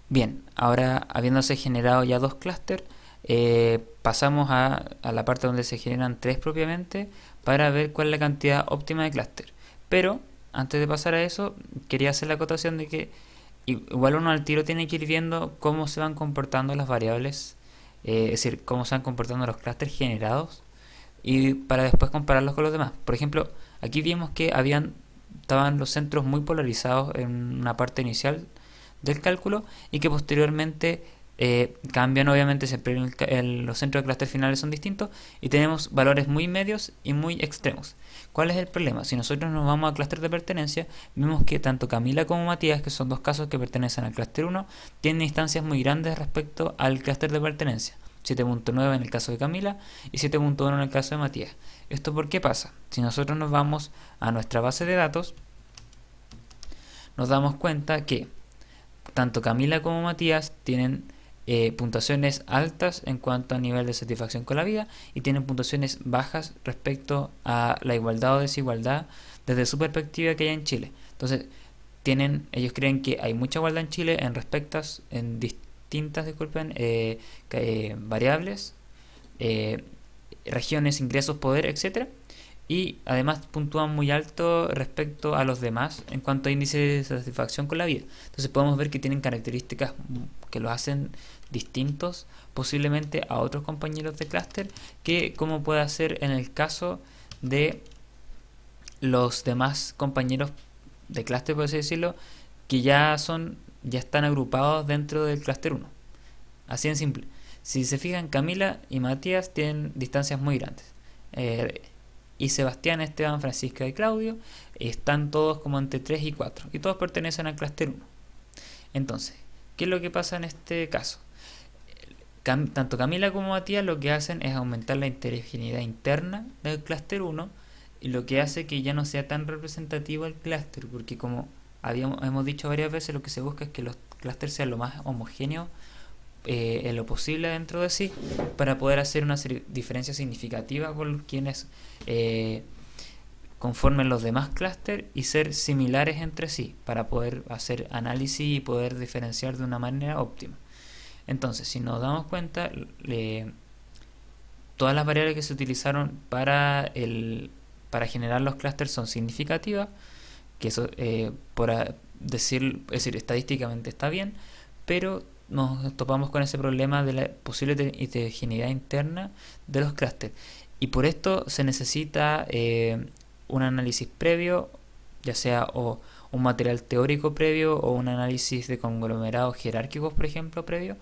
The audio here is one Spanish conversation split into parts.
Bien, ahora habiéndose generado ya dos clústeres, pasamos a la parte donde se generan tres propiamente para ver cuál es la cantidad óptima de clúster. Pero antes de pasar a eso, quería hacer la acotación de que igual uno al tiro tiene que ir viendo cómo se van comportando las variables, es decir, cómo se van comportando los clústeres generados y para después compararlos con los demás. Por ejemplo, aquí vimos que estaban los centros muy polarizados en una parte inicial del cálculo y que posteriormente cambian, obviamente siempre los centros de clúster finales son distintos y tenemos valores muy medios y muy extremos. ¿Cuál es el problema? Si nosotros nos vamos a clúster de pertenencia, vemos que tanto Camila como Matías, que son dos casos que pertenecen al clúster 1, tienen distancias muy grandes respecto al clúster de pertenencia. 7.9 en el caso de Camila y 7.1 en el caso de Matías. ¿Esto por qué pasa? Si nosotros nos vamos a nuestra base de datos, nos damos cuenta que tanto Camila como Matías tienen puntuaciones altas en cuanto a nivel de satisfacción con la vida y tienen puntuaciones bajas respecto a la igualdad o desigualdad desde su perspectiva que hay en Chile. Entonces, ellos creen que hay mucha igualdad en Chile en distintas, disculpen, variables, eh, regiones, ingresos, poder, etcétera. Y además puntúan muy alto respecto a los demás en cuanto a índice de satisfacción con la vida. Entonces podemos ver que tienen características que los hacen distintos posiblemente a otros compañeros de clúster que como puede ser en el caso de los demás compañeros de clúster, por así decirlo, que ya están agrupados dentro del clúster 1. Así en simple. Si se fijan, Camila y Matías tienen distancias muy grandes. Y Sebastián, Esteban, Francisca y Claudio están todos como entre 3 y 4 y todos pertenecen al clúster 1. Entonces, ¿qué es lo que pasa en este caso? Tanto Camila como Matías lo que hacen es aumentar la heterogeneidad interna del clúster 1 y lo que hace que ya no sea tan representativo el clúster, porque como hemos dicho varias veces, lo que se busca es que los clústeres sean lo más homogéneos en lo posible dentro de sí para poder hacer una diferencia significativa con quienes conformen los demás clústeres y ser similares entre sí para poder hacer análisis y poder diferenciar de una manera óptima. Entonces, si nos damos cuenta, todas las variables que se utilizaron para generar los clústeres son significativas, que eso, es decir, estadísticamente está bien, pero nos topamos con ese problema de la posible heterogeneidad interna de los clústeres. Y por esto se necesita un análisis previo, ya sea o un material teórico previo o un análisis de conglomerados jerárquicos, por ejemplo, previo,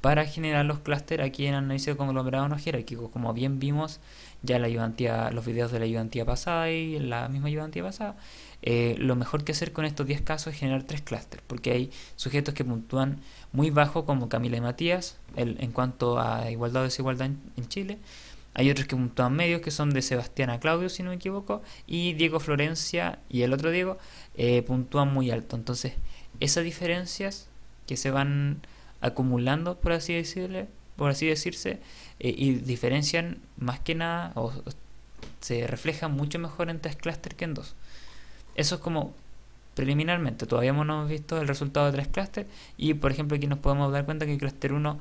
para generar los clústeres aquí en análisis de conglomerados no jerárquicos. Como bien vimos ya en los videos de la ayudantía pasada y en la misma ayudantía pasada, lo mejor que hacer con estos 10 casos es generar 3 clústeres, porque hay sujetos que puntúan muy bajo como Camila y Matías en cuanto a igualdad o desigualdad en Chile. Hay otros que puntúan medios, que son de Sebastián a Claudio, si no me equivoco, y Diego Florencia y el otro Diego puntúan muy alto. Entonces, esas diferencias que se van acumulando, por así decirse, y diferencian más que nada, o se reflejan mucho mejor en 3 clústeres que en 2. Eso es como preliminarmente, todavía no hemos visto el resultado de 3 clústeres y por ejemplo aquí nos podemos dar cuenta que el clúster 1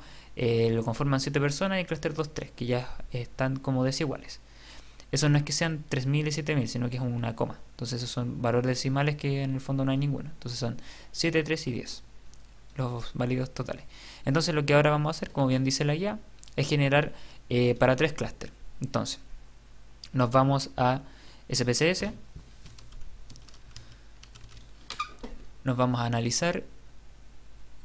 lo conforman 7 personas y el clúster 2 3, que ya están como desiguales. Eso no es que sean 3000 y 7000, sino que es una coma. Entonces esos son valores decimales que en el fondo no hay ninguno. Entonces son 7, 3 y 10 los válidos totales. Entonces lo que ahora vamos a hacer, como bien dice la guía, es generar para 3 clústeres. Entonces nos vamos a SPSS, nos vamos a analizar,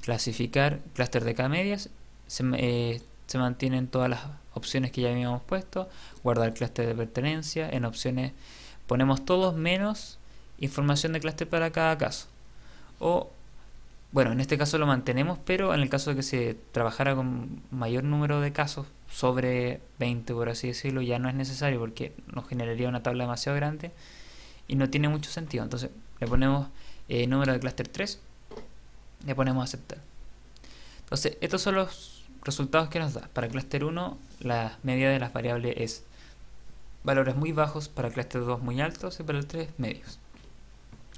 clasificar clúster de K-medias, se mantienen todas las opciones que ya habíamos puesto, guardar clúster de pertenencia, en opciones ponemos todos menos información de clúster para cada caso. O, bueno, en este caso lo mantenemos, pero en el caso de que se trabajara con mayor número de casos, sobre 20 por así decirlo, ya no es necesario porque nos generaría una tabla demasiado grande y no tiene mucho sentido. Entonces le ponemos número de clúster 3, le ponemos aceptar. Entonces estos son los resultados que nos da. Para clúster 1 la media de las variables es valores muy bajos, para clúster 2 muy altos y para el 3 medios,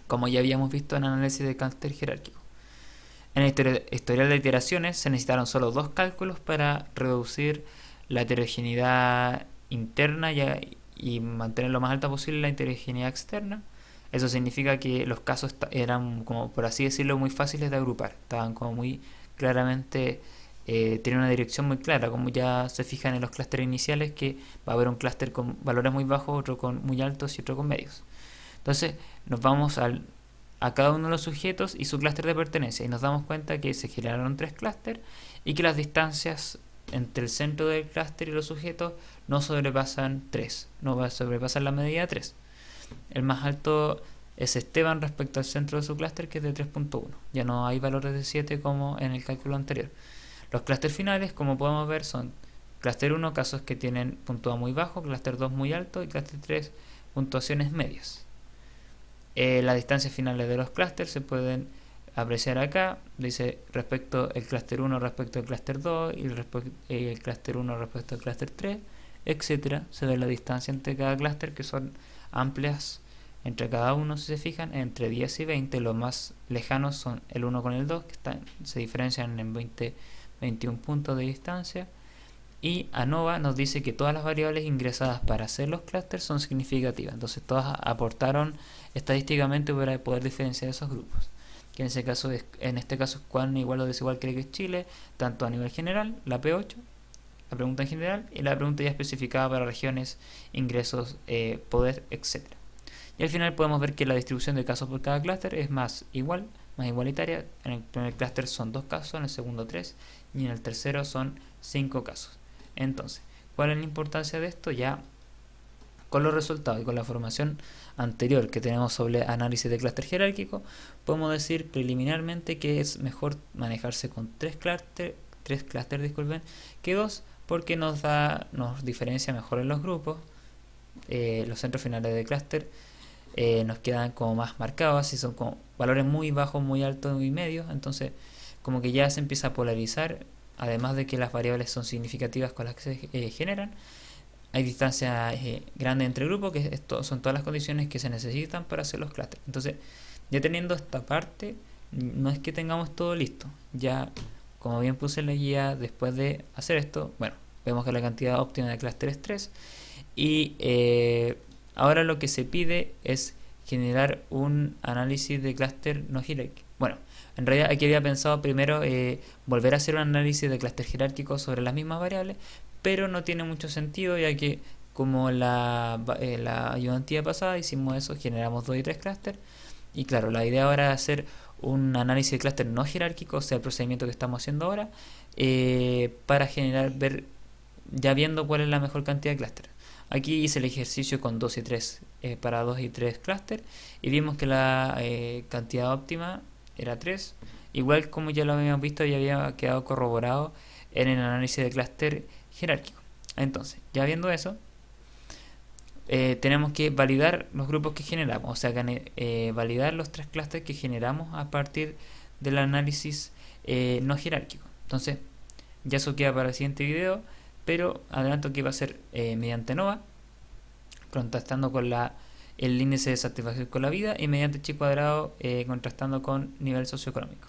como ya habíamos visto en análisis de clúster jerárquico. En el historial de iteraciones se necesitaron solo dos cálculos para reducir la heterogeneidad interna y mantener lo más alta posible la heterogeneidad externa. Eso significa que los casos eran, como por así decirlo, muy fáciles de agrupar. Estaban como muy claramente, tienen una dirección muy clara, como ya se fijan en los clústeres iniciales, que va a haber un clúster con valores muy bajos, otro con muy altos y otro con medios. Entonces nos vamos a cada uno de los sujetos y su clúster de pertenencia y nos damos cuenta que se generaron tres clústeres y que las distancias entre el centro del clúster y los sujetos no sobrepasan 3, no sobrepasan la medida 3. El más alto es Esteban respecto al centro de su clúster, que es de 3.1. Ya no hay valores de 7 como en el cálculo anterior. Los clústeres finales, como podemos ver, son clúster 1 casos que tienen puntuación muy bajo, clúster 2 muy alto y clúster 3 puntuaciones medias. Las distancias finales de los clústeres se pueden apreciar acá. Dice respecto el clúster 1 respecto al clúster 2 y el clúster 1 respecto al clúster 3, etcétera. Se ve la distancia entre cada clúster, que son amplias entre cada uno, si se fijan, entre 10 y 20. Los más lejanos son el 1 con el 2, que se diferencian en 21 puntos de distancia. Y ANOVA nos dice que todas las variables ingresadas para hacer los clústeres son significativas. Entonces todas aportaron estadísticamente para poder diferenciar esos grupos. Que en este caso es cuán igual o desigual cree que es Chile, tanto a nivel general, la P8, la pregunta en general, y la pregunta ya especificada para regiones, ingresos, poder, etc. Y al final podemos ver que la distribución de casos por cada clúster es más igualitaria. En el primer clúster son 2 casos, en el segundo 3 y en el tercero son 5 casos. Entonces, ¿cuál es la importancia de esto? Ya con los resultados y con la información anterior que tenemos sobre análisis de clúster jerárquico, podemos decir preliminarmente que es mejor manejarse con 3 clústeres, disculpen, que 2, porque nos diferencia mejor en los grupos. Los centros finales de clúster nos quedan como más marcados, si son como valores muy bajos, muy altos y medios, entonces como que ya se empieza a polarizar. Además de que las variables son significativas con las que se generan, hay distancia grande entre grupos, que son todas las condiciones que se necesitan para hacer los clústeres. Entonces, ya teniendo esta parte, no es que tengamos todo listo. Ya, como bien puse en la guía, después de hacer esto, bueno, vemos que la cantidad óptima de clústeres es 3. Y ahora lo que se pide es generar un análisis de clúster no jerárquico. Bueno, en realidad aquí había pensado primero volver a hacer un análisis de clúster jerárquico sobre las mismas variables, pero no tiene mucho sentido, ya que como la ayudantía pasada hicimos eso, generamos 2 y 3 clústeres, y claro, la idea ahora es hacer un análisis de clúster no jerárquico, o sea, el procedimiento que estamos haciendo ahora, para ya viendo cuál es la mejor cantidad de clústeres. Aquí hice el ejercicio con 2 y 3 para 2 y 3 clústeres y vimos que la cantidad óptima era 3, igual como ya lo habíamos visto y había quedado corroborado en el análisis de clúster jerárquico. Entonces, ya viendo eso, tenemos que validar los grupos que generamos, o sea, validar los 3 clústeres que generamos a partir del análisis no jerárquico. Entonces, ya eso queda para el siguiente video, pero adelanto que va a ser mediante ANOVA, contrastando con el índice de satisfacción con la vida, y mediante chi cuadrado contrastando con nivel socioeconómico.